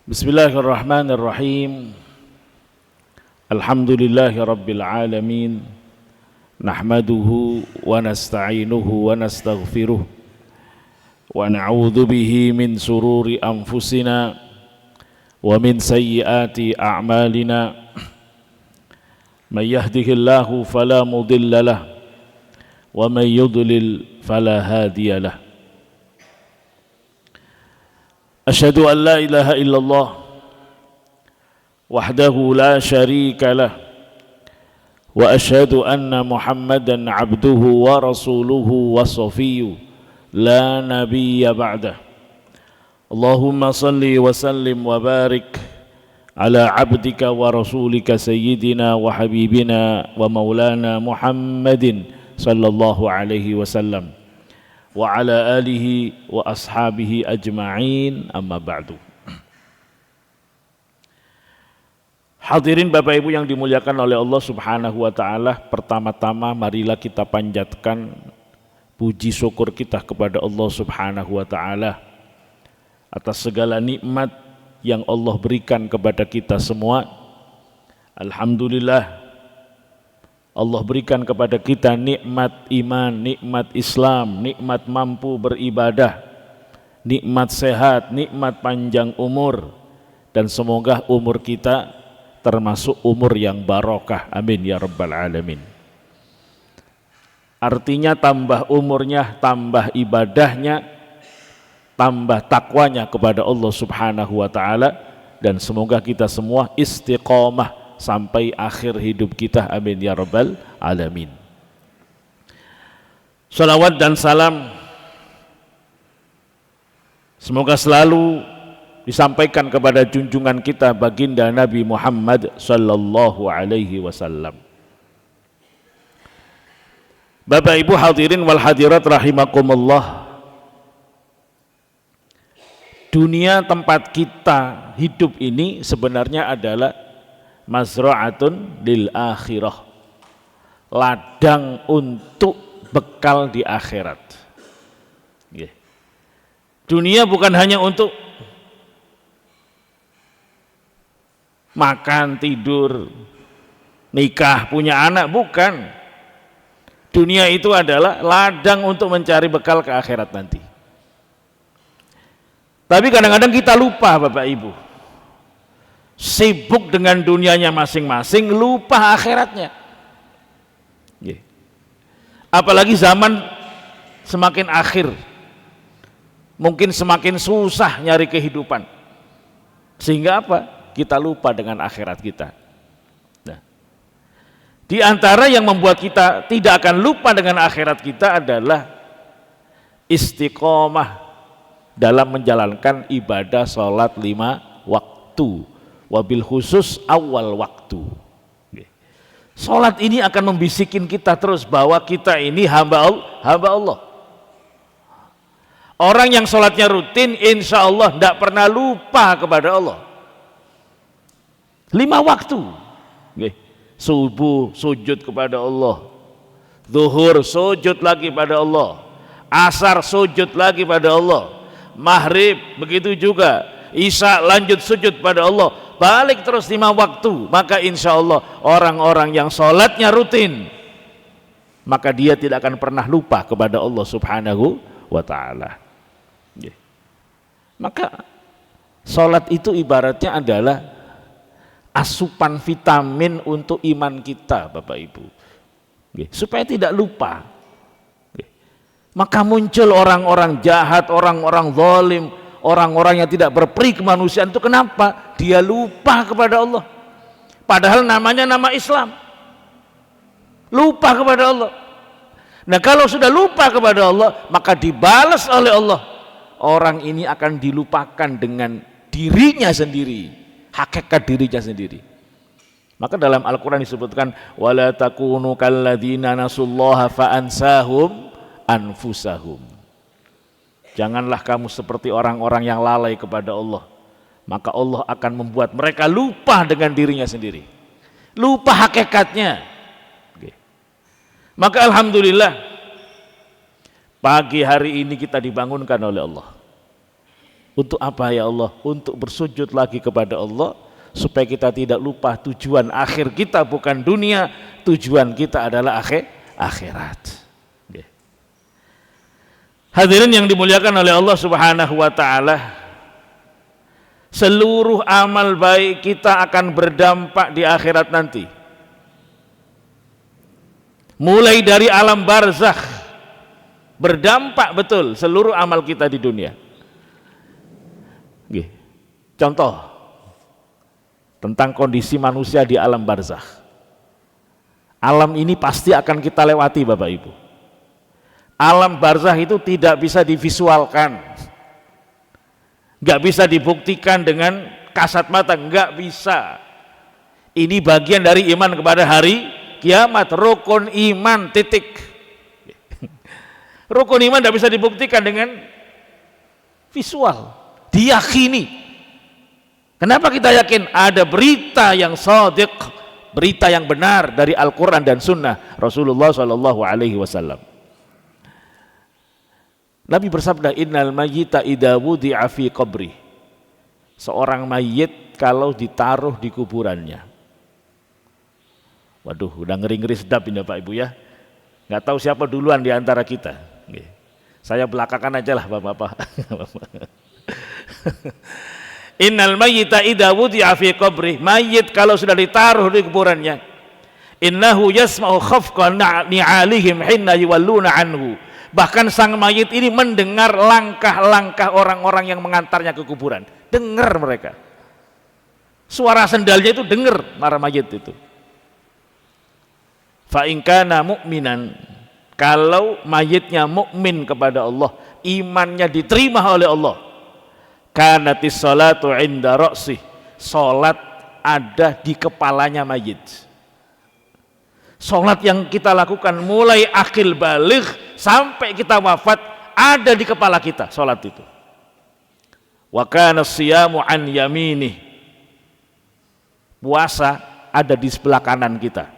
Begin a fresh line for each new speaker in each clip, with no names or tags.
Bismillahirrahmanirrahim. Alhamdulillahi rabbil alamin. Nahmaduhu wa nasta'inuhu wa nastaghfiruh. Wa na'udzu bihi min sururi anfusina wa min sayyiati a'malina. May yahdihillahu fala mudilla lahu wa may yudlil fala hadiya lahu. Asyhadu an la ilaha illallah wahdahu la syarika lah wa asyhadu anna Muhammadan abduhu wa rasuluhu wa safiyyu la nabiyya ba'dah. Allahumma salli wa sallim wa barik ala abdika wa rasulika sayyidina wa habibina wa maulana Muhammadin sallallahu alaihi wasallam wa ala alihi wa ashabihi ajma'in, amma ba'du. Hadirin Bapak Ibu yang dimuliakan oleh Allah Subhanahu wa taala, pertama-tama marilah kita panjatkan puji syukur kita kepada Allah Subhanahu wa taala atas segala nikmat yang Allah berikan kepada kita semua. Alhamdulillah, Allah berikan kepada kita nikmat iman, nikmat Islam, nikmat mampu beribadah, nikmat sehat, nikmat panjang umur, dan semoga umur kita termasuk umur yang barokah. Amin ya rabbal alamin. Artinya tambah umurnya, tambah ibadahnya, tambah takwanya kepada Allah Subhanahu wa taala, dan semoga kita semua istiqomah sampai akhir hidup kita. Amin ya rabbal alamin. Salawat dan salam semoga selalu disampaikan kepada junjungan kita baginda Nabi Muhammad sallallahu alaihi wasallam. Bapak Ibu hadirin wal hadirat rahimakumullah. Dunia tempat kita hidup ini sebenarnya adalah mazra'atun lil akhirah, ladang untuk bekal di akhirat. Dunia bukan hanya untuk makan, tidur, nikah, punya anak, bukan. Dunia itu adalah ladang untuk mencari bekal ke akhirat nanti. Tapi kadang-kadang kita lupa Bapak Ibu, sibuk dengan dunianya masing-masing, lupa akhiratnya. Apalagi zaman semakin akhir, mungkin semakin susah nyari kehidupan, sehingga apa? Kita lupa dengan akhirat kita. Nah, di antara yang membuat kita tidak akan lupa dengan akhirat kita adalah istiqomah dalam menjalankan ibadah sholat 5 waktu, wabil khusus awal waktu. Salat ini akan membisikin kita terus bahwa kita ini hamba Allah. Orang yang salatnya rutin, insya Allah tidak pernah lupa kepada Allah. 5 waktu. Subuh sujud kepada Allah, zuhur sujud lagi pada Allah, asar sujud lagi pada Allah, maghrib begitu juga, isya lanjut sujud pada Allah, balik terus 5 waktu. Maka insya Allah orang-orang yang sholatnya rutin, maka dia tidak akan pernah lupa kepada Allah Subhanahu wa ta'ala. Maka sholat itu ibaratnya adalah asupan vitamin untuk iman kita Bapak Ibu, supaya tidak lupa. Maka muncul orang-orang jahat, orang-orang zalim, orang-orang yang tidak berperi kemanusiaan itu kenapa? Dia lupa kepada Allah. Padahal namanya nama Islam. Lupa kepada Allah. Nah, kalau sudah lupa kepada Allah, maka dibalas oleh Allah. Orang ini akan dilupakan dengan dirinya sendiri, hakikat dirinya sendiri. Maka dalam Al-Quran disebutkan wala takunu kalladzina nasullaha fa'ansahum anfusahum. Janganlah kamu seperti orang-orang yang lalai kepada Allah, maka Allah akan membuat mereka lupa dengan dirinya sendiri, lupa hakikatnya. Maka alhamdulillah pagi hari ini kita dibangunkan oleh Allah. Untuk apa ya Allah? Untuk bersujud lagi kepada Allah, supaya kita tidak lupa tujuan akhir kita bukan dunia, tujuan kita adalah akhirat. Okay. Hadirin yang dimuliakan oleh Allah Subhanahu wa taala, seluruh amal baik kita akan berdampak di akhirat nanti. Mulai dari alam barzakh, berdampak betul seluruh amal kita di dunia. Okay. Contoh tentang kondisi manusia di alam barzakh. Alam ini pasti akan kita lewati Bapak Ibu. Alam barzakh itu tidak bisa divisualkan, nggak bisa dibuktikan dengan kasat mata, nggak bisa. Ini bagian dari iman kepada hari kiamat, rukun iman, titik. Rukun iman tidak bisa dibuktikan dengan visual, diyakini. Kenapa kita yakin? Ada berita yang shadiq, berita yang benar dari Al-Quran dan Sunnah Rasulullah SAW. Nabi bersabda, innal mayyita idza wudi'a fi qabri. Seorang mayit kalau ditaruh di kuburannya. Waduh, udah ngeri-ngeri sedap ini Pak Ibu ya. Nggak tahu siapa duluan di antara kita. Saya belakangan aja lah Bapak-bapak. Innal mayyita idza wudi'a fi qabri, mayit kalau sudah ditaruh di kuburannya, innahu yasma'u khafqa ni'alihim hinna yuwalluna anhu. Bahkan sang mayit ini mendengar langkah-langkah orang-orang yang mengantarnya ke kuburan. Dengar mereka. Suara sendalnya itu dengar para mayit itu. Fa in kana mu'minan, kalau mayitnya mukmin kepada Allah, imannya diterima oleh Allah, kanatis sholatu inda ra'sih, sholat ada di kepalanya mayit. Sholat yang kita lakukan mulai akil baligh sampai kita wafat ada di kepala kita sholat itu. Wa kana siyamu an yaminih, puasa ada di sebelah kanan kita.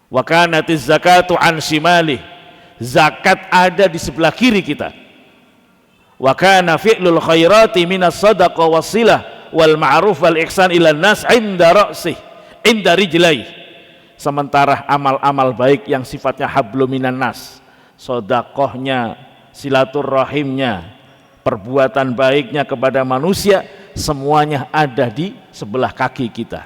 Wa kanatiz zakatu an shimalih, zakat ada di sebelah kiri kita. Wa kana fi'lul khairati minas sadaqah wasilah wal ma'ruf wal ihsan ila nas inda ra'sih inda rijlai. Sementara amal-amal baik yang sifatnya hablum minan nas, sedekahnya, silaturahimnya, perbuatan baiknya kepada manusia, semuanya ada di sebelah kaki kita.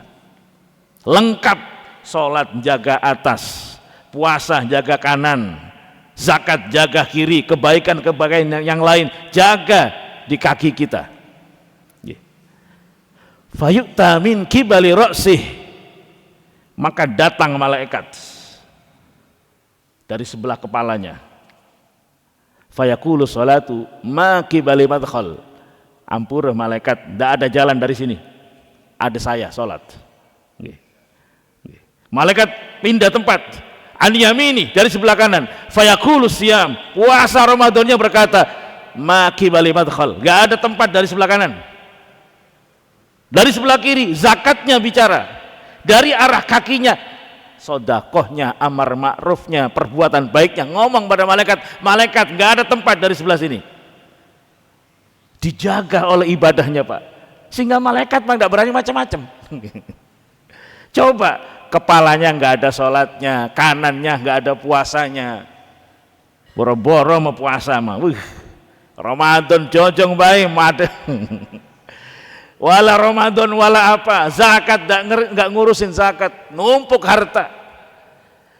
Lengkap, sholat jaga atas, puasa jaga kanan, zakat jaga kiri, kebaikan-kebaikan yang lain jaga di kaki kita. Fayu'ta min kibali ra'sih, maka datang malaikat dari sebelah kepalanya. Fayaqulu sholatu ma kibali madkhal, ampun malaikat, tidak ada jalan dari sini, ada saya sholat. Malaikat pindah tempat, an yamini, dari sebelah kanan. Fayaqulu siyam, puasa Ramadannya berkata ma kibali madkhal, enggak ada tempat dari sebelah kanan. Dari sebelah kiri zakatnya bicara, dari arah kakinya sedekahnya, amar ma'rufnya, perbuatan baiknya, ngomong pada malaikat, malaikat enggak ada tempat dari sebelah sini. Dijaga oleh ibadahnya Pak, sehingga malaikat Pak enggak berani macam-macam. Coba kepalanya enggak ada sholatnya, kanannya enggak ada puasanya, boro-boro mau puasa mah, Ramadan jojong bae made. Wala Ramadan wala apa, zakat enggak ngurusin zakat, numpuk harta,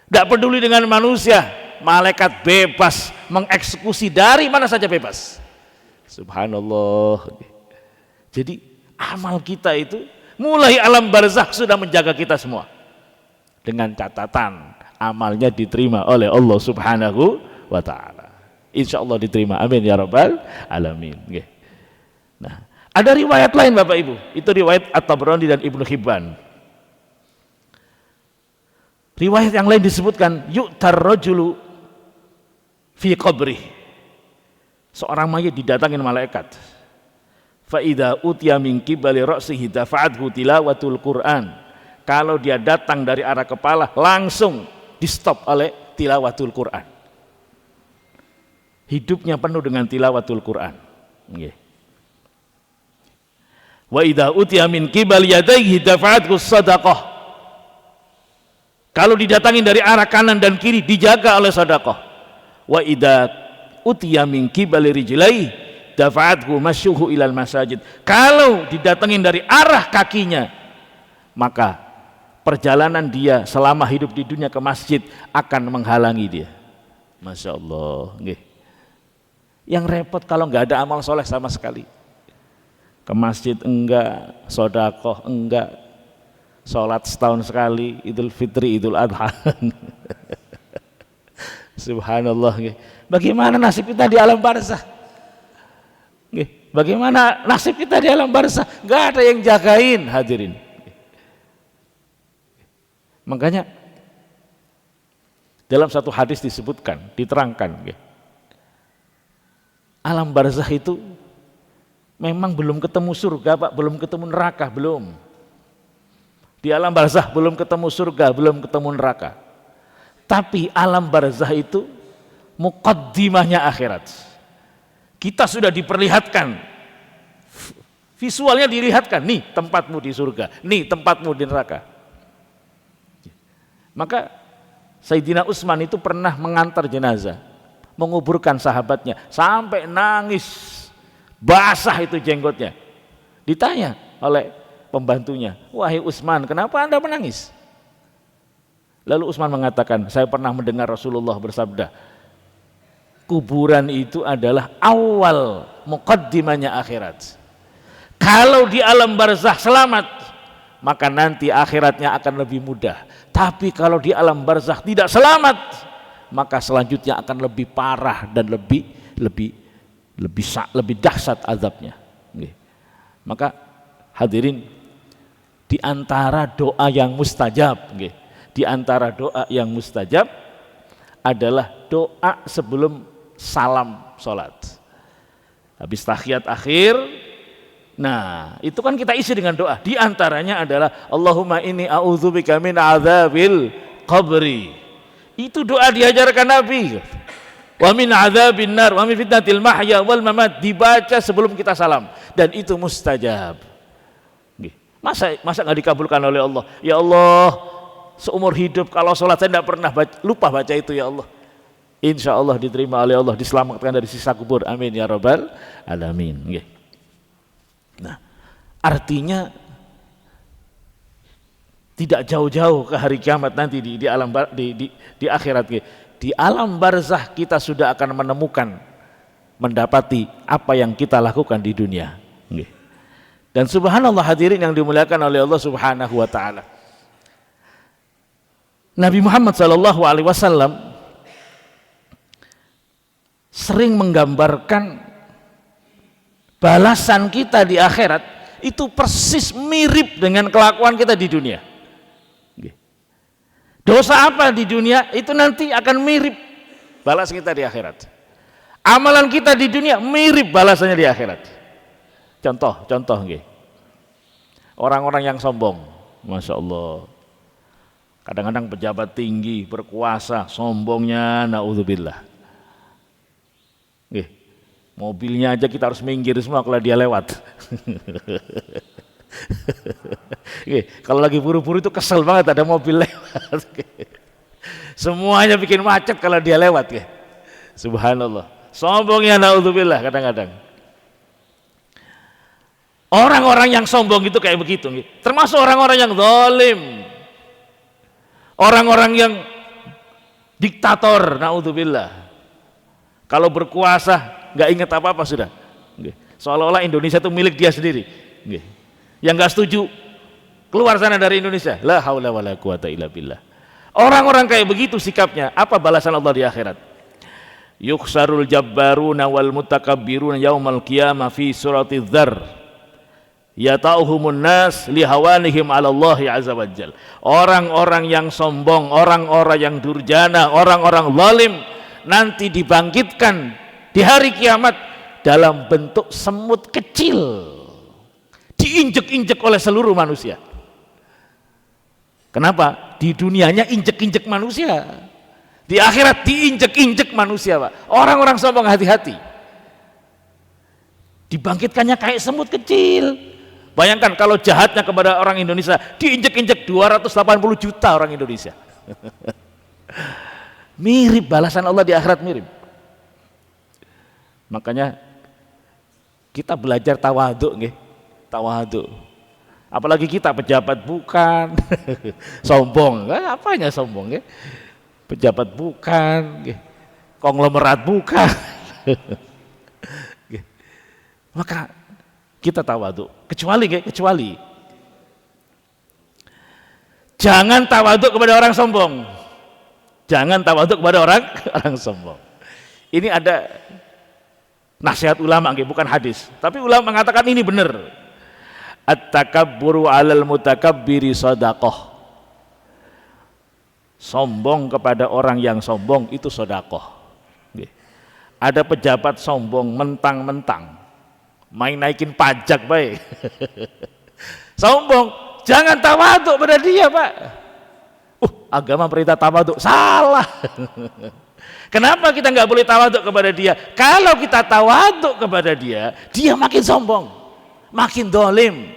enggak peduli dengan manusia. Malaikat bebas mengeksekusi dari mana saja bebas. Subhanallah. Jadi amal kita itu mulai alam barzakh sudah menjaga kita semua, dengan catatan amalnya diterima oleh Allah Subhanahu wa ta'ala. Insya Allah diterima, amin ya rabbal alamin. Nah, ada riwayat lain Bapak Ibu, itu riwayat At-Tabrani dan Ibnu Hibban. Riwayat yang lain disebutkan yu'tar rajulu fi qabri, seorang mayit didatangin malaikat. Fa idza utiya min qibali ra'sihi dafa'athu tilawatul Qur'an, kalau dia datang dari arah kepala langsung di stop oleh tilawatul Qur'an. Hidupnya penuh dengan tilawatul Qur'an. Nggih. Wa idza utiya min qibal yadayhi dafa'athu shadaqah. Kalau didatangin dari arah kanan dan kiri dijaga oleh sedekah. Wa idza utiya min qibali rijlaihi dafa'athu masyuhu ilal masajid. Kalau didatangin dari arah kakinya, maka perjalanan dia selama hidup di dunia ke masjid akan menghalangi dia. Masya Allah. Nggih. Yang repot kalau nggak ada amal soleh sama sekali. Ke masjid enggak, sedekah enggak, sholat setahun sekali, Idul Fitri, Idul Adha. Subhanallah. Bagaimana nasib kita di alam barzah? Bagaimana nasib kita di alam barzah? Gak ada yang jagain, hadirin. Makanya dalam satu hadis disebutkan, diterangkan, alam barzah itu memang belum ketemu surga, Pak, belum ketemu neraka, belum. Di alam barzah belum ketemu surga, belum ketemu neraka. Tapi alam barzah itu muqaddimahnya akhirat. Kita sudah diperlihatkan, visualnya dilihatkan, nih tempatmu di surga, nih tempatmu di neraka. Maka Sayyidina Utsman itu pernah mengantar jenazah, menguburkan sahabatnya, sampai nangis, basah itu jenggotnya. Ditanya oleh pembantunya, wahai Utsman, kenapa Anda menangis? Lalu Utsman mengatakan, saya pernah mendengar Rasulullah bersabda, kuburan itu adalah awal muqaddimahnya akhirat. Kalau di alam barzah selamat, maka nanti akhiratnya akan lebih mudah. Tapi kalau di alam barzah tidak selamat, maka selanjutnya akan lebih parah dan lebih dahsyat azabnya. Maka hadirin, di antara doa yang mustajab, di antara doa yang mustajab adalah doa sebelum salam sholat. Habis tahiyat akhir, nah itu kan kita isi dengan doa. Di antaranya adalah Allahumma inni a'udzubika min adzabil qabri. Itu doa diajarkan Nabi. Wa min adzabin nar wa min fitnatil mahya wal mamat, dibaca sebelum kita salam, dan itu mustajab. Masa nggak dikabulkan oleh Allah? Ya Allah, seumur hidup kalau sholat saya tidak pernah lupa baca itu, ya Allah. Insya Allah diterima oleh Allah, diselamatkan dari siksa kubur. Amin ya rabbal alamin. Nah, artinya tidak jauh-jauh ke hari kiamat nanti di alam di akhirat. Di alam barzah kita sudah akan mendapati apa yang kita lakukan di dunia. Dan subhanallah hadirin yang dimuliakan oleh Allah Subhanahu wa taala. Nabi Muhammad sallallahu alaihi wasallam sering menggambarkan balasan kita di akhirat itu persis mirip dengan kelakuan kita di dunia. Dosa apa di dunia itu nanti akan mirip balas kita di akhirat. Amalan kita di dunia mirip balasannya di akhirat. Contoh nggih. Orang-orang yang sombong, Masya Allah. Kadang-kadang pejabat tinggi, berkuasa, sombongnya naudzubillah. Nggih. Mobilnya aja kita harus minggir semua kalau dia lewat. Nggih, kalau lagi buru-buru itu kesel banget ada mobil lewat. Semuanya bikin macet kalau dia lewat, nggih. Subhanallah. Sombongnya naudzubillah kadang-kadang. Orang-orang yang sombong itu kayak begitu, termasuk orang-orang yang zalim, orang-orang yang diktator, naudzubillah. Kalau berkuasa nggak ingat apa-apa sudah, seolah-olah Indonesia itu milik dia sendiri. Yang nggak setuju keluar sana dari Indonesia, la haula wala quwata illa billah. Orang-orang kayak begitu sikapnya, apa balasan Allah di akhirat? Yukhsarul jabbaruna wal mutakabbiruna yaumal qiyamah fi surati dzar. Yata'uhumun nas lihawanihim 'ala Allah azza wajal. Orang-orang yang sombong, orang-orang yang durjana, orang-orang zalim nanti dibangkitkan di hari kiamat dalam bentuk semut kecil, diinjek-injek oleh seluruh manusia. Kenapa? Di dunianya injek-injek manusia, di akhirat diinjek-injek manusia, Pak. Orang-orang sombong hati-hati. Dibangkitkannya kayak semut kecil. Bayangkan kalau jahatnya kepada orang Indonesia, diinjek-injek 280 juta orang Indonesia. Mirip balasan Allah di akhirat, mirip. Makanya kita belajar tawaduk nggih. Tawaduk. Apalagi kita pejabat bukan. Sombong. Apanya sombong nggih? Pejabat bukan, nggih. Konglomerat bukan. Maka kita tawaduk, kecuali jangan tawaduk kepada orang sombong. Jangan tawaduk kepada orang sombong. Ini ada nasihat ulama, bukan hadis, tapi ulama mengatakan ini benar. At-takabburu 'alal mutakabbiri shadaqah. Sombong kepada orang yang sombong itu sedekah. Ada pejabat sombong mentang-mentang main naikin pajak baik. Sombong, jangan tawaduk pada dia, Pak. Agama perintah tawaduk, salah. Kenapa kita nggak boleh tawaduk kepada dia? Kalau kita tawaduk kepada dia, dia makin sombong, makin dolim.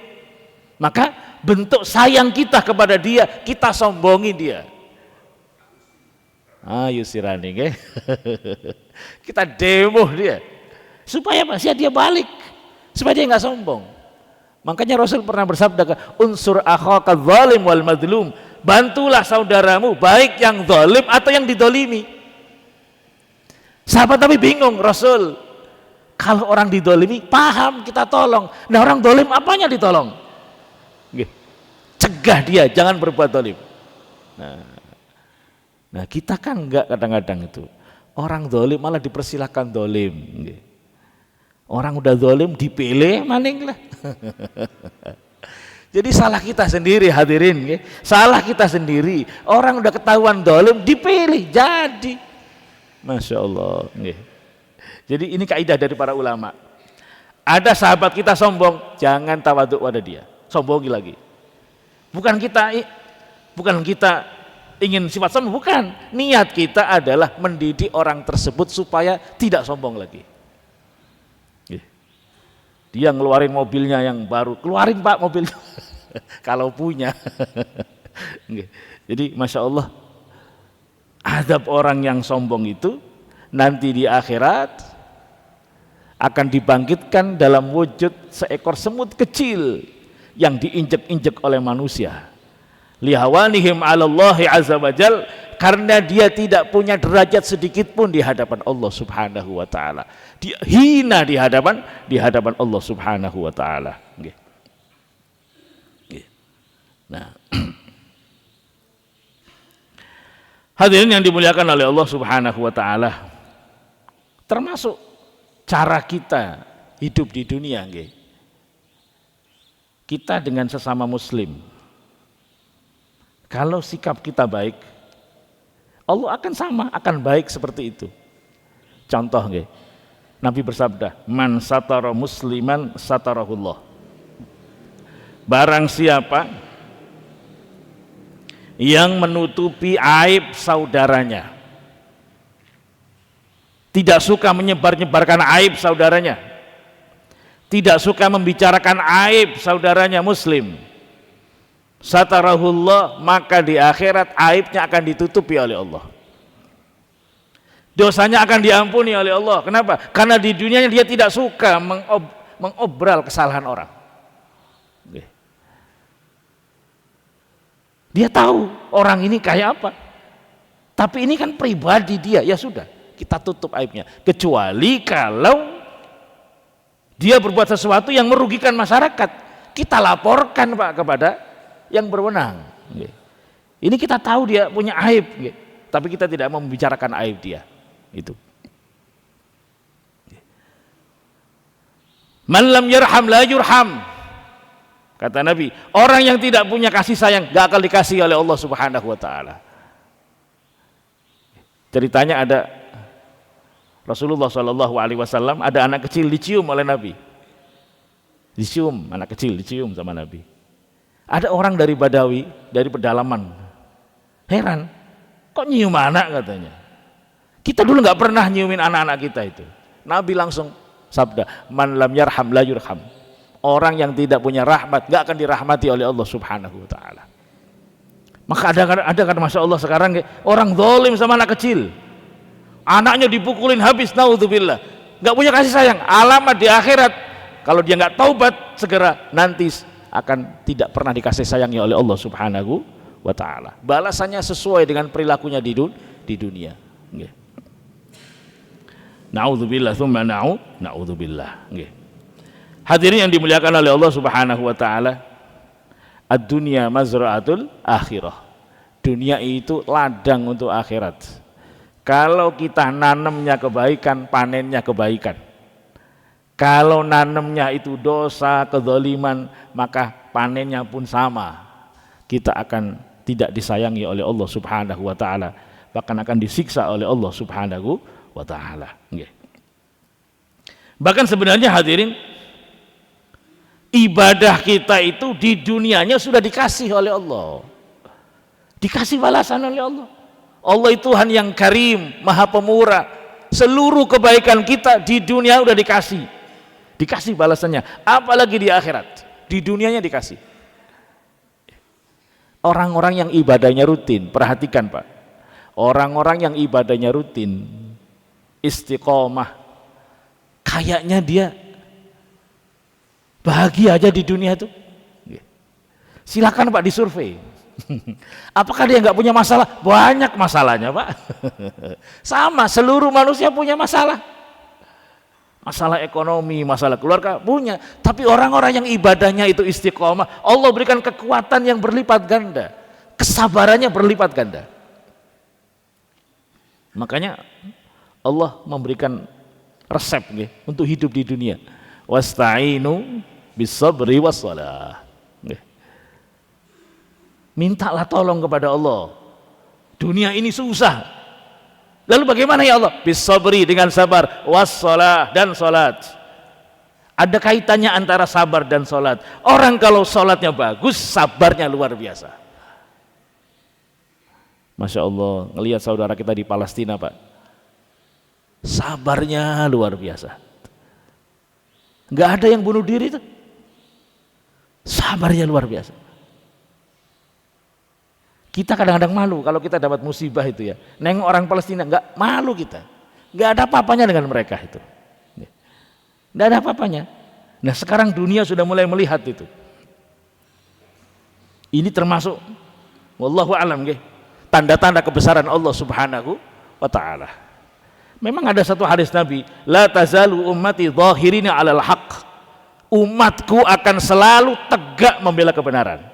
Maka bentuk sayang kita kepada dia, kita sombongi dia. Ayo sirani, kita demo dia, supaya dia balik. Supaya dia nggak sombong. Makanya Rasul pernah bersabda, unsur akhaka zalim wal madlum, bantulah saudaramu baik yang zalim atau yang didolimi. Sahabat tapi bingung, Rasul, kalau orang didolimi paham kita tolong, nah orang dolim apanya ditolong? Cegah dia jangan berbuat dolim. Nah kita kan enggak, kadang-kadang itu orang dolim malah dipersilahkan dolim. Orang udah zalim dipilih maning lah. Jadi salah kita sendiri, hadirin, salah kita sendiri. Orang udah ketahuan zalim dipilih jadi. Masya Allah. Jadi ini kaidah dari para ulama. Ada sahabat kita sombong, jangan tawaduk pada dia, sombongi lagi. Bukan kita ingin sifat sombong, bukan. Niat kita adalah mendidik orang tersebut supaya tidak sombong lagi. Dia ngeluarin mobilnya yang baru, keluarin Pak mobilnya kalau punya. Jadi Masya Allah, azab orang yang sombong itu nanti di akhirat akan dibangkitkan dalam wujud seekor semut kecil yang diinjek-injek oleh manusia. Lihawanihim 'alallahi 'azza wajal, karena dia tidak punya derajat sedikit pun di hadapan Allah Subhanahu wa taala. Dia hina di hadapan Allah Subhanahu wa taala. Nah, hadirin yang dimuliakan oleh Allah Subhanahu wa taala, termasuk cara kita hidup di dunia, kita dengan sesama muslim, kalau sikap kita baik, Allah akan baik seperti itu. Contoh, Nabi bersabda, man satara musliman satarahullah. Barang siapa yang menutupi aib saudaranya, tidak suka menyebar-nyebarkan aib saudaranya, tidak suka membicarakan aib saudaranya muslim, satarahullah, maka di akhirat aibnya akan ditutupi oleh Allah. Dosanya akan diampuni oleh Allah. Kenapa? Karena di dunianya dia tidak suka mengobral kesalahan orang. Dia tahu orang ini kayak apa, tapi ini kan pribadi dia, ya sudah, kita tutup aibnya. Kecuali kalau dia berbuat sesuatu yang merugikan masyarakat, kita laporkan Pak kepada yang berwenang. Ini kita tahu dia punya aib, tapi kita tidak mau membicarakan aib dia. Itu. Man lam yarham la yurham. Kata Nabi, orang yang tidak punya kasih sayang gak akan dikasih oleh Allah Subhanahu wa taala. Ceritanya ada Rasulullah Shallallahu alaihi wasallam, ada anak kecil dicium oleh Nabi. Anak kecil dicium sama Nabi. Ada orang dari Badawi, dari pedalaman. Heran, kok nyium anak katanya. Kita dulu nggak pernah nyiumin anak-anak kita itu. Nabi langsung sabda, man lam yarham la yurham. Orang yang tidak punya rahmat nggak akan dirahmati oleh Allah Subhanahu wa taala. Maka ada kan Masya Allah sekarang orang zalim sama anak kecil, anaknya dipukulin habis, naudzubillah, nggak punya kasih sayang. Alamat di akhirat, kalau dia nggak taubat segera, nanti akan tidak pernah dikasih sayangi oleh Allah Subhanahu wa taala. Balasannya sesuai dengan perilakunya di dunia. Naudzubillah tsumma naudzubillah. Hadirin yang dimuliakan oleh Allah Subhanahu wa taala, ad-dunya mazra'atul akhirah. Dunia itu ladang untuk akhirat. Kalau kita nanamnya kebaikan, panennya kebaikan. Kalau nanamnya itu dosa, kezaliman, maka panennya pun sama. Kita akan tidak disayangi oleh Allah Subhanahu wa taala, bahkan akan disiksa oleh Allah Subhanahu wa taala. Bahkan sebenarnya hadirin, ibadah kita itu di dunianya sudah dikasih oleh Allah, dikasih balasan oleh Allah. Allah itu Tuhan yang karim, maha pemurah. Seluruh kebaikan kita di dunia sudah dikasih balasannya, apalagi di akhirat. Di dunianya dikasih. Orang-orang yang ibadahnya rutin, perhatikan Pak, orang-orang yang ibadahnya rutin, istiqomah, kayaknya dia bahagia aja di dunia itu. Silakan Pak disurvei. Apakah dia nggak punya masalah? Banyak masalahnya Pak. Sama, seluruh manusia punya masalah. Masalah ekonomi, masalah keluarga punya. Tapi orang-orang yang ibadahnya itu istiqomah, Allah berikan kekuatan yang berlipat ganda, kesabarannya berlipat ganda. Makanya Allah memberikan resep untuk hidup di dunia. Wasta'inu bisabri wassalah. Mintalah tolong kepada Allah. Dunia ini susah. Lalu bagaimana ya Allah? Bisabri, dengan sabar, wassalah, dan salat. Ada kaitannya antara sabar dan salat. Orang kalau salatnya bagus, sabarnya luar biasa. Masya Allah, ngelihat saudara kita di Palestina Pak, sabarnya luar biasa. Nggak ada yang bunuh diri itu, sabarnya luar biasa. Kita kadang-kadang malu kalau kita dapat musibah itu ya, nengok orang Palestina, nggak malu kita, nggak ada apa-apanya dengan mereka itu, nggak ada apa-apanya. Nah sekarang dunia sudah mulai melihat itu. Ini termasuk, wallahu a'lam, tanda-tanda kebesaran Allah Subhanahu wa ta'ala. Memang ada satu hadis Nabi, la tazalu ummati zahirina 'alal haqq. Umatku akan selalu tegak membela kebenaran.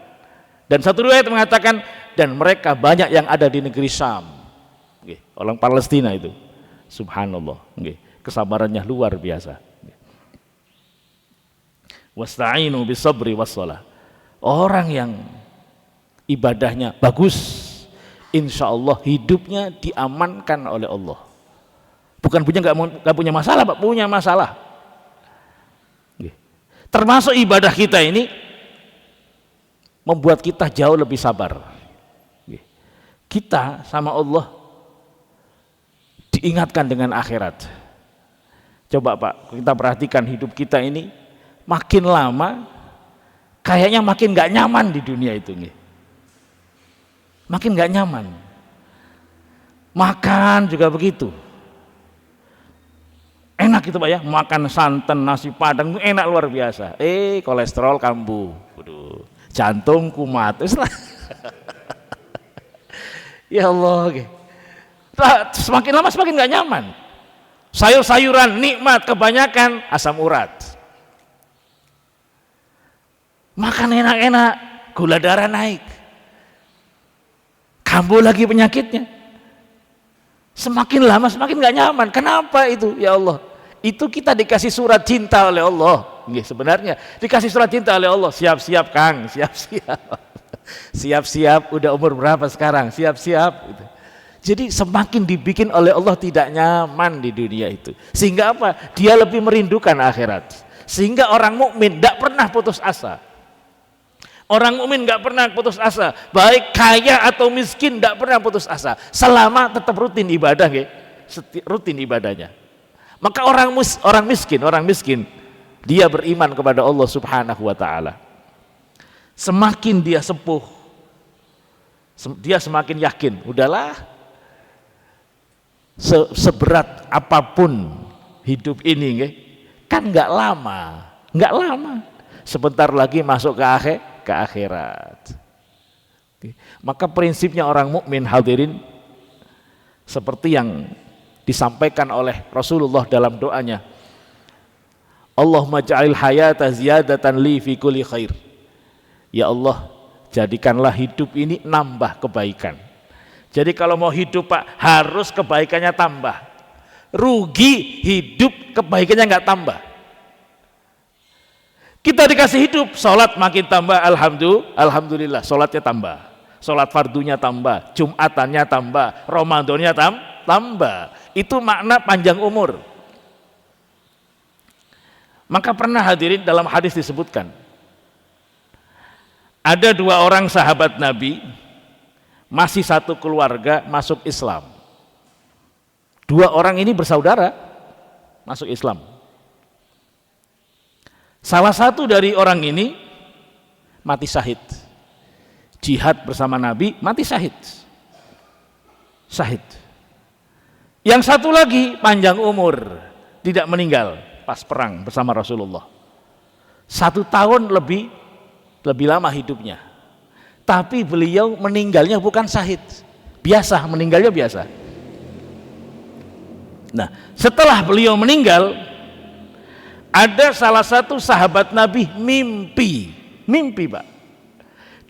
Dan satu riwayat mengatakan, dan mereka banyak yang ada di negeri Syam. Orang Palestina itu. Subhanallah. Kesabarannya luar biasa. Wasta'inu bisabri wassalah. Orang yang ibadahnya bagus, insya Allah hidupnya diamankan oleh Allah. Bukan punya nggak punya masalah Pak, punya masalah. Termasuk ibadah kita ini membuat kita jauh lebih sabar. Kita sama Allah diingatkan dengan akhirat. Coba Pak, kita perhatikan hidup kita ini, makin lama kayaknya makin gak nyaman di dunia itu. Makin gak nyaman. Makan juga begitu. Enak itu Pak ya, makan santan, nasi padang enak luar biasa. Kolesterol kambuh, jantung kumat. Ya Allah, semakin lama semakin gak nyaman. Sayur-sayuran nikmat, kebanyakan asam urat. Makan enak-enak, gula darah naik, kambuh lagi penyakitnya. Semakin lama semakin gak nyaman. Kenapa itu? Ya Allah, itu kita dikasih surat cinta oleh Allah. Sebenarnya dikasih surat cinta oleh Allah. Siap-siap Kang, siap-siap. Siap-siap, udah umur berapa sekarang? Siap-siap. Jadi semakin dibikin oleh Allah tidak nyaman di dunia itu. Sehingga apa? Dia lebih merindukan akhirat. Sehingga orang mukmin tidak pernah putus asa. Orang mukmin nggak pernah putus asa. Baik kaya atau miskin tidak pernah putus asa. Selama tetap rutin ibadah, rutin ibadahnya. Maka orang miskin dia beriman kepada Allah Subhanahu wa taala. Semakin dia sepuh, dia semakin yakin, udahlah seberat apapun hidup ini kan nggak lama, sebentar lagi masuk ke akhirat. Maka prinsipnya orang mukmin, hadirin, seperti yang disampaikan oleh Rasulullah dalam doanya, Allahumma ja'alil hayata ziyadatan li fi kulli khair. Ya Allah, jadikanlah hidup ini nambah kebaikan. Jadi kalau mau hidup Pak, harus kebaikannya tambah. Rugi hidup kebaikannya nggak tambah. Kita dikasih hidup, sholat makin tambah, alhamdulillah, sholatnya tambah, sholat fardunya tambah, jumatannya tambah, ramadannya tambah. Itu makna panjang umur. Maka pernah, hadirin, dalam hadis disebutkan, ada 2 orang sahabat Nabi, masih satu keluarga masuk Islam. 2 orang ini bersaudara masuk Islam. Salah satu dari orang ini mati syahid, jihad bersama Nabi, mati syahid. Yang satu lagi panjang umur, tidak meninggal pas perang bersama Rasulullah. 1 tahun lebih lama hidupnya, tapi beliau meninggalnya bukan syahid, biasa, meninggalnya biasa. Nah, setelah beliau meninggal, ada salah satu sahabat Nabi mimpi Pak,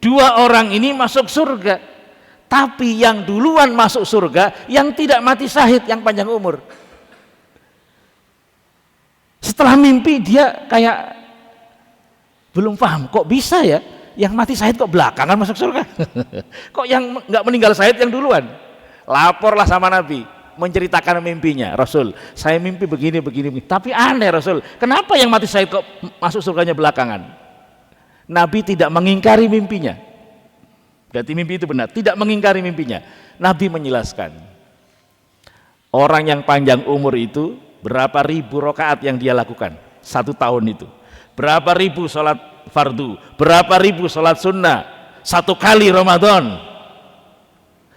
2 orang ini masuk surga, tapi yang duluan masuk surga yang tidak mati syahid, yang panjang umur. Setelah mimpi dia kayak belum paham, kok bisa ya yang mati syahid kok belakangan masuk surga. Kok yang nggak meninggal syahid yang duluan? Laporlah sama Nabi, menceritakan mimpinya. Rasul, saya mimpi begini, tapi aneh Rasul, kenapa yang mati syahid kok masuk surganya belakangan? Nabi tidak mengingkari mimpinya, berarti mimpi itu benar, tidak mengingkari mimpinya. Nabi menjelaskan, orang yang panjang umur itu berapa ribu rakaat yang dia lakukan 1 tahun itu, berapa ribu sholat fardu, berapa ribu sholat sunnah, 1 kali Ramadan.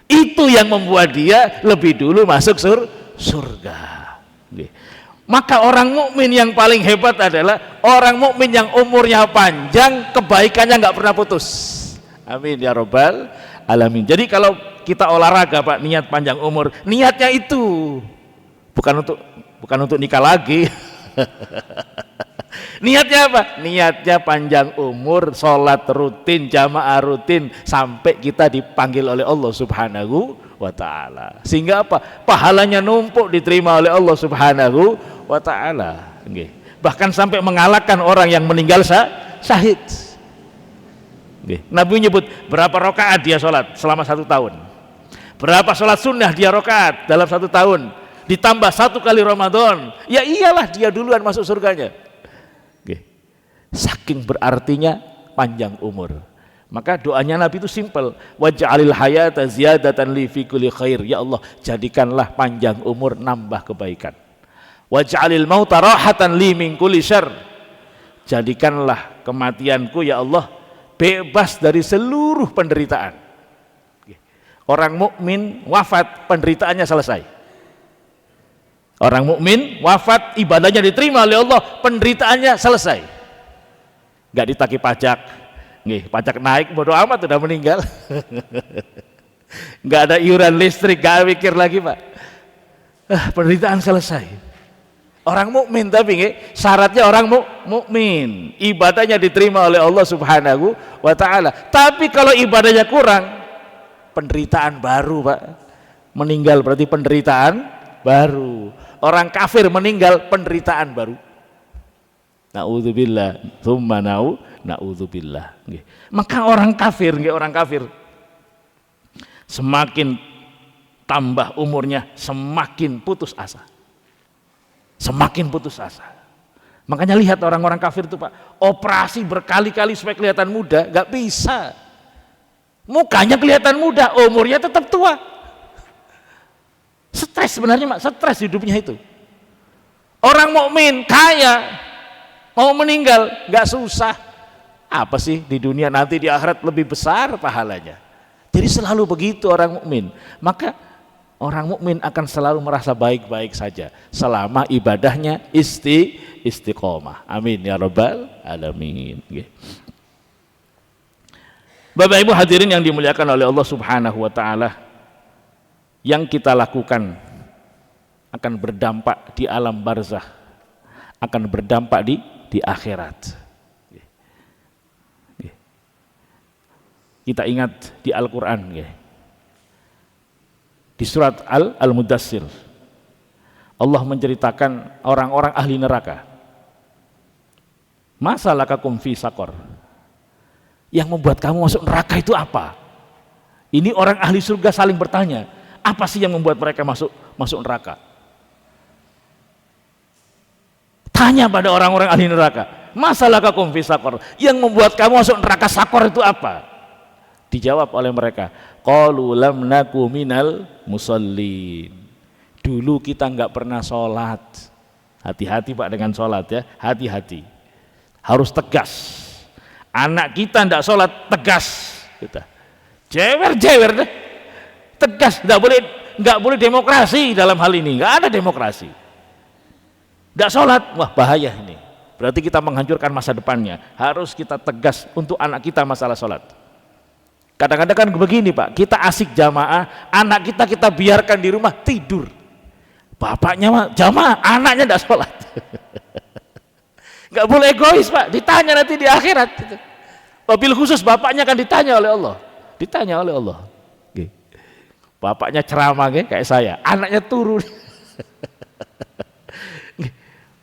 Itu yang membuat dia lebih dulu masuk surga. Maka orang mukmin yang paling hebat adalah orang mukmin yang umurnya panjang, kebaikannya nggak pernah putus. Amin ya robbal alamin. Jadi kalau kita olahraga Pak, niat panjang umur, niatnya itu bukan untuk nikah lagi. Niatnya apa? Niatnya panjang umur, sholat rutin, jamaah rutin, sampai kita dipanggil oleh Allah Subhanahu wa ta'ala. Sehingga apa? Pahalanya numpuk, diterima oleh Allah Subhanahu wa ta'ala. Bahkan sampai mengalahkan orang yang meninggal syahid. Nabi menyebut berapa rakaat dia sholat selama 1 tahun, berapa sholat sunnah dia rakaat dalam 1 tahun, ditambah 1 kali Ramadan, ya iyalah dia duluan masuk surganya. Saking berartinya panjang umur. Maka doanya Nabi itu simpel, waj'alil hayata ziyadatan li fi kulli khair. Ya Allah, jadikanlah panjang umur nambah kebaikan. Waj'alil mauta rahatan li min kulli syarr. Jadikanlah kematianku ya Allah bebas dari seluruh penderitaan. Orang mukmin wafat, penderitaannya selesai. Orang mukmin wafat, ibadahnya diterima oleh Allah, penderitaannya selesai. Nggak ditagih pajak, pajak naik bodo amat, udah meninggal. Nggak ada iuran listrik, nggak mikir lagi Pak. Penderitaan selesai. Orang mukmin, tapi syaratnya orang mukmin, ibadahnya diterima oleh Allah Subhanahu wa ta'ala. Tapi kalau ibadahnya kurang, penderitaan baru Pak. Meninggal berarti penderitaan baru. Orang kafir meninggal, penderitaan baru. Na'udzubillah, tsumma na'udzubillah. Maka orang kafir semakin tambah umurnya, semakin putus asa. Makanya lihat orang-orang kafir itu Pak, operasi berkali-kali supaya kelihatan muda, gak bisa. Mukanya kelihatan muda, umurnya tetap tua. Stres sebenarnya Pak, stres hidupnya itu. Orang mukmin kaya mau meninggal nggak susah. Apa sih di dunia, nanti di akhirat lebih besar pahalanya. Jadi selalu begitu orang mukmin. Maka orang mukmin akan selalu merasa baik-baik saja selama ibadahnya istiqomah. Amin ya rabbal alamin. Bapak Ibu hadirin yang dimuliakan oleh Allah Subhanahu wa taala, yang kita lakukan akan berdampak di alam barzakh, akan berdampak di akhirat. Kita ingat di Al-Qur'an di surat Al-Mudassir, Allah menceritakan orang-orang ahli neraka. Masalakakum fi saqar, yang membuat kamu masuk neraka itu apa? Ini orang ahli surga saling bertanya, apa sih yang membuat mereka masuk neraka? Tanya pada orang-orang ahli neraka, masalakakum fi saqar, yang membuat kamu masuk neraka sakor itu apa? Dijawab oleh mereka, qalu lam naku minal musallin. Dulu kita enggak pernah sholat. Hati-hati Pak dengan sholat ya, hati-hati. Harus tegas. Anak kita enggak sholat, tegas kita. Jewer deh. Tegas, enggak boleh demokrasi dalam hal ini. Enggak ada demokrasi. Enggak sholat, wah bahaya ini. Berarti kita menghancurkan masa depannya. Harus kita tegas untuk anak kita masalah sholat. Kadang-kadang kan begini Pak, kita asik jamaah, anak kita biarkan di rumah tidur. Bapaknya jamaah, anaknya enggak sholat. Enggak boleh egois Pak, ditanya nanti di akhirat. Wabil khusus bapaknya akan ditanya oleh Allah. Ditanya oleh Allah. Bapaknya ceramah kayak saya, anaknya turun.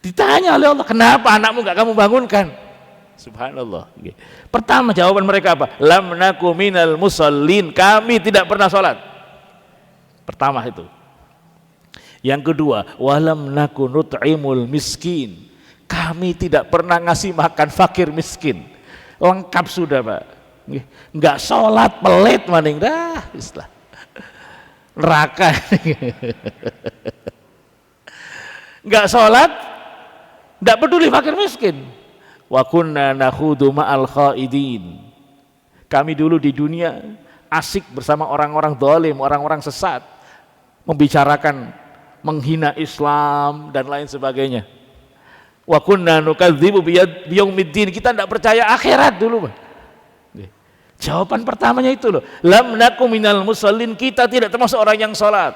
Ditanya oleh Allah, kenapa anakmu enggak kamu bangunkan? Subhanallah. Pertama jawaban mereka apa? Lam naku minal musallin, kami tidak pernah sholat. Pertama itu. Yang kedua, walam naku nut'imul miskin, kami tidak pernah ngasih makan fakir miskin. Lengkap sudah Pak. Enggak sholat, pelit maning dah istilah neraka. Enggak sholat, enggak peduli fakir miskin. Wa kunna nakhudu ma'al khaidin, kami dulu di dunia asik bersama orang-orang zalim, orang-orang sesat, membicarakan menghina Islam dan lain sebagainya. Wa kunna nukadzibu biyaumiddin, kita tidak percaya akhirat dulu. Jawaban pertamanya itu loh, lam naku minal musallin, kita tidak termasuk orang yang sholat.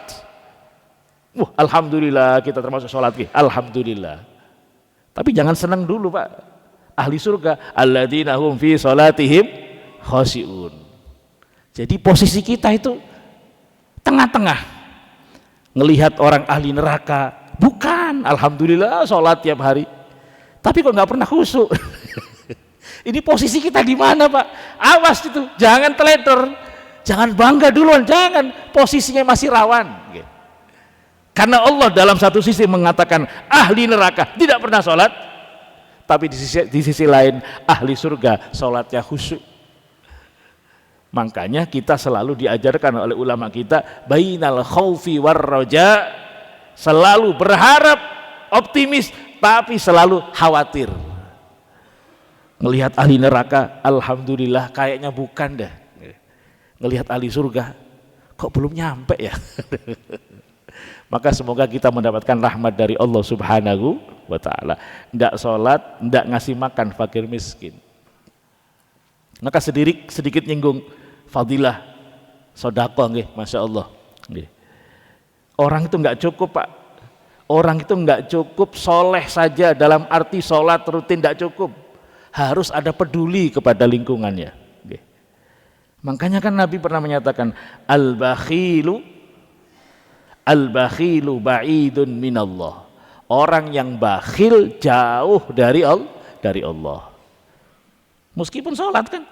Alhamdulillah kita termasuk sholat, alhamdulillah. Tapi jangan senang dulu Pak. Ahli surga, alladzina hum fi sholatihim khashi'un. Jadi posisi kita itu tengah-tengah. Ngelihat orang ahli neraka, bukan, alhamdulillah sholat tiap hari, tapi kok nggak pernah khusyuk. Ini posisi kita di mana Pak? Awas itu, jangan teledor, jangan bangga duluan, jangan, posisinya masih rawan. Karena Allah dalam satu sisi mengatakan ahli neraka tidak pernah sholat, tapi di sisi lain ahli surga sholatnya khusyuk. Makanya kita selalu diajarkan oleh ulama kita bainal khaufi war raja, selalu berharap, optimis, tapi selalu khawatir. Melihat ahli neraka, alhamdulillah kayaknya bukan dah. Ngelihat ahli surga, kok belum nyampe ya. Maka semoga kita mendapatkan rahmat dari Allah Subhanahu wa ta'ala. Enggak sholat, enggak ngasih makan fakir miskin. Maka sedikit nyinggung fadilah sedekah nggih, Masya Allah. Orang itu enggak cukup Pak. Orang itu enggak cukup soleh saja, dalam arti sholat rutin enggak cukup. Harus ada peduli kepada lingkungannya. Makanya kan Nabi pernah menyatakan al-bakhilu ba'idun minallah. Orang yang bakhil jauh dari Allah. Meskipun sholat kan.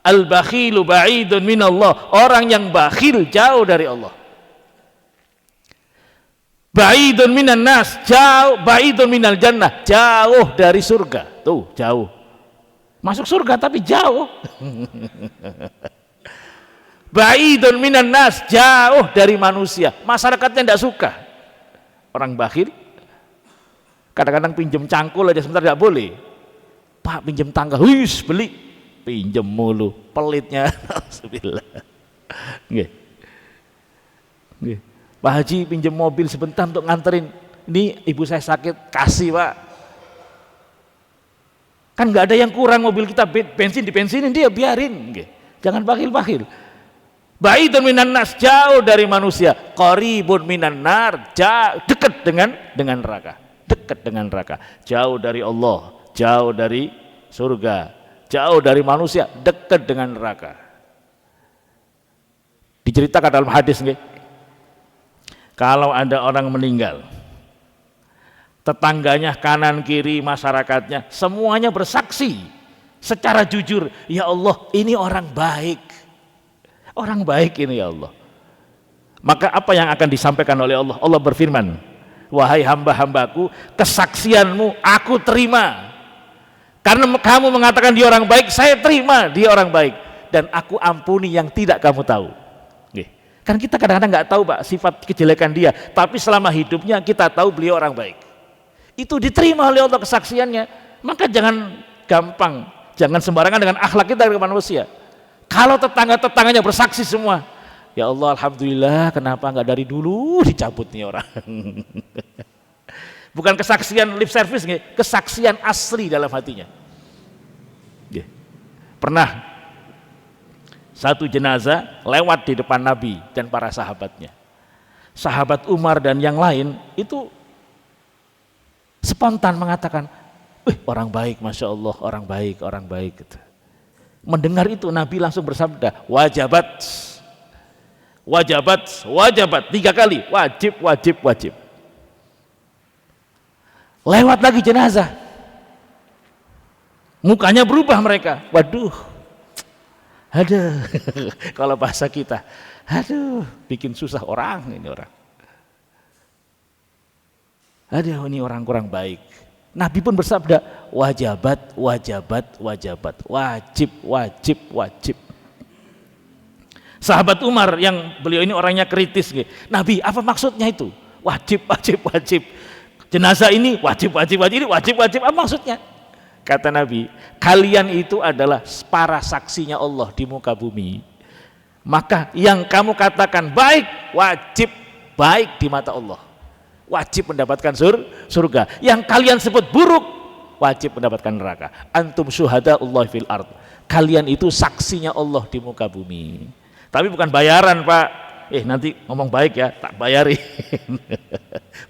Al-bakhilu ba'idun minallah. Orang yang bakhil jauh dari Allah. Ba'idun minan nas, jauh, ba'idun minal jannah, jauh dari surga. Tuh, jauh. Masuk surga tapi jauh. Ba'idun minan nas, jauh dari manusia. Masyarakatnya tidak suka orang bakhil. Kadang-kadang pinjem cangkul aja sebentar nggak boleh. Pak pinjem tangga, wis beli, pinjem mulu, pelitnya. Alhamdulillah. Nggih. Nggih. Pak Haji pinjem mobil sebentar untuk nganterin. Ini ibu saya sakit, kasih Pak. Kan nggak ada yang kurang mobil kita, bensin dibensinin dia, biarin. Nggih. Jangan bakhil-bakhil. Ba'idun minan nas, jauh dari manusia. Qaribun minan nar, dekat dengan neraka. Dekat dengan neraka, jauh dari Allah, jauh dari surga, jauh dari manusia, dekat dengan neraka. Diceritakan dalam hadis nih, kalau ada orang meninggal, tetangganya, kanan kiri, masyarakatnya, semuanya bersaksi secara jujur, ya Allah ini orang baik ini ya Allah. Maka apa yang akan disampaikan oleh Allah? Allah berfirman, wahai hamba-hambaku, kesaksianmu aku terima. Karena kamu mengatakan dia orang baik, saya terima dia orang baik. Dan aku ampuni yang tidak kamu tahu. Kan kita kadang-kadang nggak tahu Pak sifat kejelekan dia, tapi selama hidupnya kita tahu beliau orang baik. Itu diterima oleh Allah kesaksiannya. Maka jangan gampang, jangan sembarangan dengan akhlak kita ke manusia. Kalau tetangga-tetangganya bersaksi semua, ya Allah alhamdulillah, kenapa nggak dari dulu dicabut nih orang. Bukan kesaksian lip service, kesaksian asli dalam hatinya. Pernah satu jenazah lewat di depan Nabi dan para sahabatnya. Sahabat Umar dan yang lain itu spontan mengatakan, orang baik, Masya Allah, orang baik gitu. Mendengar itu Nabi langsung bersabda, wajabat 3 kali, wajib. Lewat lagi jenazah, mukanya berubah mereka, waduh, aduh, kalau bahasa kita, aduh, bikin susah orang ini orang. Aduh, ini orang kurang baik. Nabi pun bersabda, wajabat, wajib. Sahabat Umar yang beliau ini orangnya kritis, Nabi apa maksudnya itu? Wajib. Jenazah ini wajib, apa maksudnya? Kata Nabi, kalian itu adalah para saksinya Allah di muka bumi. Maka yang kamu katakan baik, wajib baik di mata Allah, wajib mendapatkan surga. Yang kalian sebut buruk, wajib mendapatkan neraka. Antum syuhada'ullah fil ard, kalian itu saksinya Allah di muka bumi. Tapi bukan bayaran Pak, nanti ngomong baik ya tak bayarin.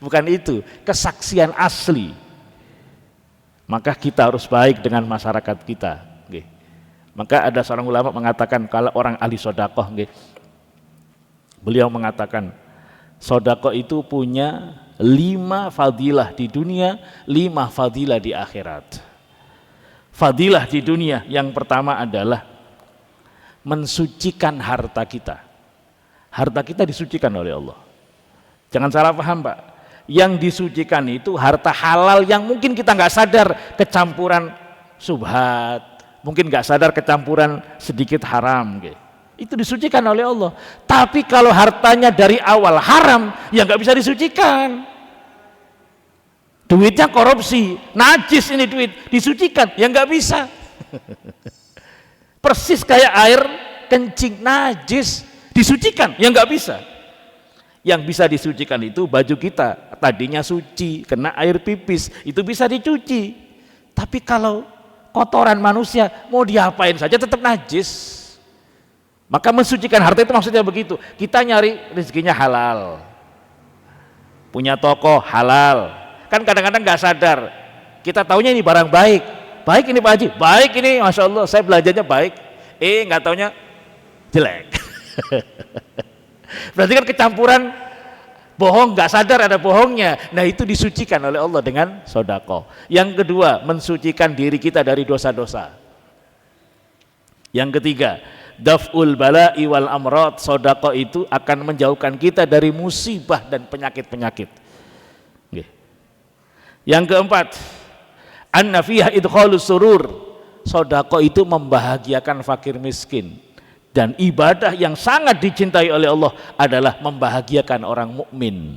Bukan itu, kesaksian asli. Maka kita harus baik dengan masyarakat kita. Maka ada seorang ulama mengatakan, kalau orang ahli sodakoh, beliau mengatakan sodakoh itu punya 5 fadilah di dunia, 5 fadilah di akhirat. Fadilah di dunia yang pertama adalah mensucikan harta kita. Harta kita disucikan oleh Allah. Jangan salah paham Pak, yang disucikan itu harta halal yang mungkin kita nggak sadar kecampuran subhat, mungkin nggak sadar kecampuran sedikit haram, itu disucikan oleh Allah. Tapi kalau hartanya dari awal haram, ya nggak bisa disucikan. Duitnya korupsi, najis ini duit, disucikan, ya nggak bisa. Persis kayak air kencing najis, disucikan, ya nggak bisa. Yang bisa disucikan itu baju kita, tadinya suci, kena air pipis, itu bisa dicuci. Tapi kalau kotoran manusia mau diapain saja tetap najis. Maka mensucikan harta itu maksudnya begitu. Kita nyari rezekinya halal, punya toko halal. Kan kadang-kadang nggak sadar, kita taunya ini barang baik ini Pak Haji, baik ini, Masya Allah saya belajarnya baik, nggak taunya jelek. Berarti kan kecampuran bohong, nggak sadar ada bohongnya. Nah itu disucikan oleh Allah dengan sodako. Yang kedua, mensucikan diri kita dari dosa-dosa. Yang ketiga, daf'ul bala'i wal amrad. Sodako itu akan menjauhkan kita dari musibah dan penyakit-penyakit. Yang keempat, anna fiha idkhalus surur. Sodako itu membahagiakan fakir miskin. Dan ibadah yang sangat dicintai oleh Allah adalah membahagiakan orang mukmin.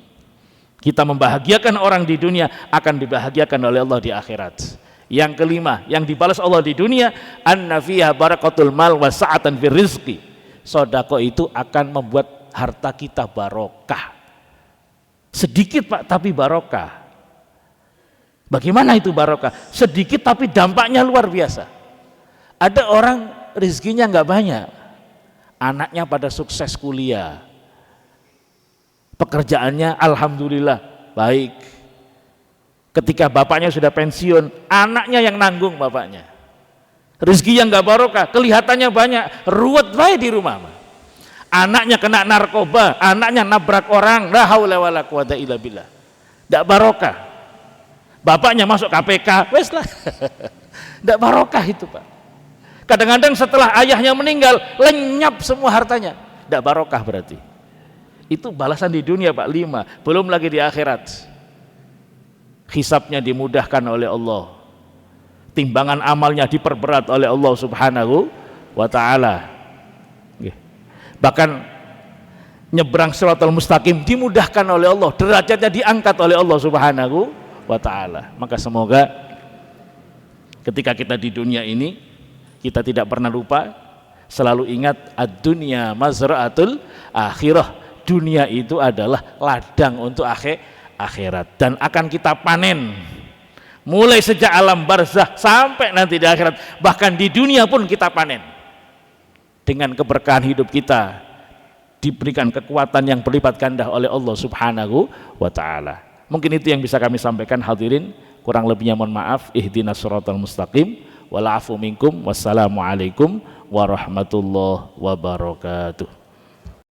Kita membahagiakan orang di dunia, akan dibahagiakan oleh Allah di akhirat. Yang kelima, yang dibalas Allah di dunia, anna fiha barakatul mal wa sa'atan fir rizqi. Sedekah itu akan membuat harta kita barokah. Sedikit Pak, tapi barokah. Bagaimana itu barokah? Sedikit tapi dampaknya luar biasa. Ada orang rezekinya nggak banyak, anaknya pada sukses kuliah, pekerjaannya alhamdulillah baik. Ketika bapaknya sudah pensiun, anaknya yang nanggung bapaknya. Rezeki yang nggak barokah, kelihatannya banyak, ruwet baik di rumah. Anaknya kena narkoba, anaknya nabrak orang, la haula wala quwata illa billah. Nggak barokah. Bapaknya masuk KPK, wes lah. Nggak barokah itu Pak. Kadang-kadang setelah ayahnya meninggal, lenyap semua hartanya. Nggak barokah berarti. Itu balasan di dunia Pak, 5. Belum lagi di akhirat. Hisabnya dimudahkan oleh Allah. Timbangan amalnya diperberat oleh Allah Subhanahu wa ta'ala. Bahkan nyebrang Shiratal Mustaqim dimudahkan oleh Allah, derajatnya diangkat oleh Allah Subhanahu wa ta'ala. Maka semoga ketika kita di dunia ini, kita tidak pernah lupa, selalu ingat ad-dunya mazra'atul akhirah. Dunia itu adalah ladang untuk akhirat, dan akan kita panen mulai sejak alam barzakh sampai nanti di akhirat. Bahkan di dunia pun kita panen dengan keberkahan hidup kita, diberikan kekuatan yang berlipat ganda oleh Allah Subhanahu wa ta'ala. Mungkin itu yang bisa kami sampaikan hadirin, kurang lebihnya mohon maaf. Ihdinas shiratal mustaqim wal afu minkum. Wassalamualaikum warahmatullahi wabarakatuh.